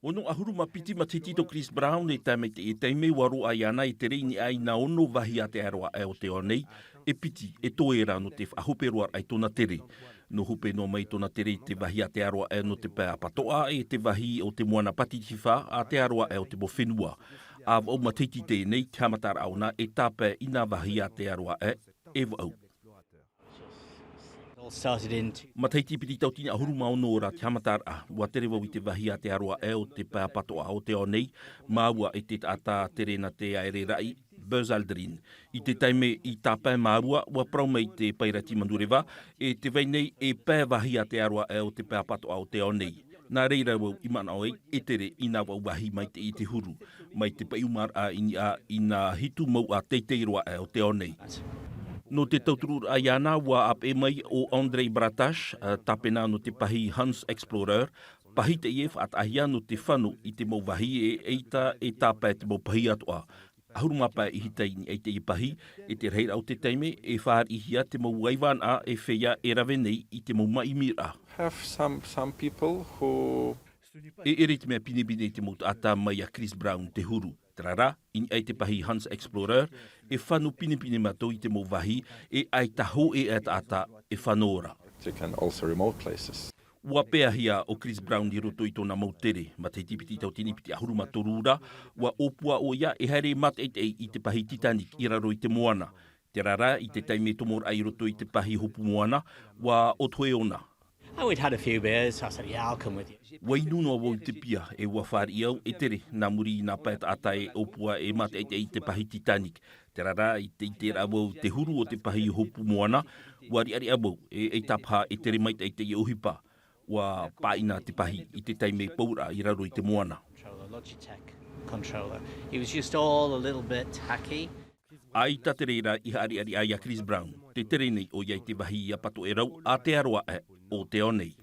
Ono ahuru mapiti matitito Chris Brown e taime waru ai ana e tere ni ai na ono vahi a te aroa e o te onei, e piti e toera no te whahuperoa ai tona tere. No hupe no mai tona tere te vahi a te aroa e no te pēa patoa e te vahi o te moana patitiwha a te aroa e o te mo fenua. A o matiti tēnei te hamatara auna e tāpē ina vahi a te aroa e wau. Mataiti piti tautina ahuru maono ora te hamatara ua tere wau i te vahi a te aroa e o te pāpatoa o te onei, māua e te ata tere na te aere rai, Berzaldrin. I te taime i tāpē māua ua praumei te pairati mandurewa, e te veinei e pē vahi a te aroa e o te pāpatoa o te onei. Nā reira wau i mana oi, e tere ina wau wahi mai te i te huru, mai te paiumar a ina hitu mau a teiteiroa e o te onei. No te tauturu ai ana ua ape mai o Andrei Bratash, tapena no te pahi Hans Explorer, pahi te ief at ahia no te whanu i te mau wahi e eita e tāpē te mau pahi atoa. Ahuru mapa i hitei ni eite i pahi, e te reira o te teime, e whaar i hia te mau waiwan a e whea e rawe nei i te mau maimira. Have some people who... E ere te mea pinebine te mau ata mai a Chris Brown te huru. Trara, in ai te pahi Hans Explorer, e whanu pinepine mato i te mau wahi, e ai taho e at ata e whanora. They can also remote places. Ua pēa hia o Chris Brown i roto i tōna mau tere, ma te tipiti tau tinipiti ahuru matorura, ua opua o ia e haere mat i te pahi Titanic i raro i te moana. Te rara, i te taime tomor ai roto i te pahi hopu moana, ua otoe ona. Oh, we'd had a few beers, so I said, yeah, I'll come with you. Wai nuno wau te pia e ua whaari au e tere, nā muri i nā paet ata e opua e mat i te pahi Titanic. Te rara, i te wau te huru o te pahi hopu moana, ua ari awau e tapha e tere maita i te ohipa. Ua pāina te pahi i te taime paura i raro i te moana. Logitech controller. He was just all a little bit tacky. Ai ta te reira i ari ai a Chris Brown, te tere nei o iai te wahi i a pato e rau a te aroa o te onei.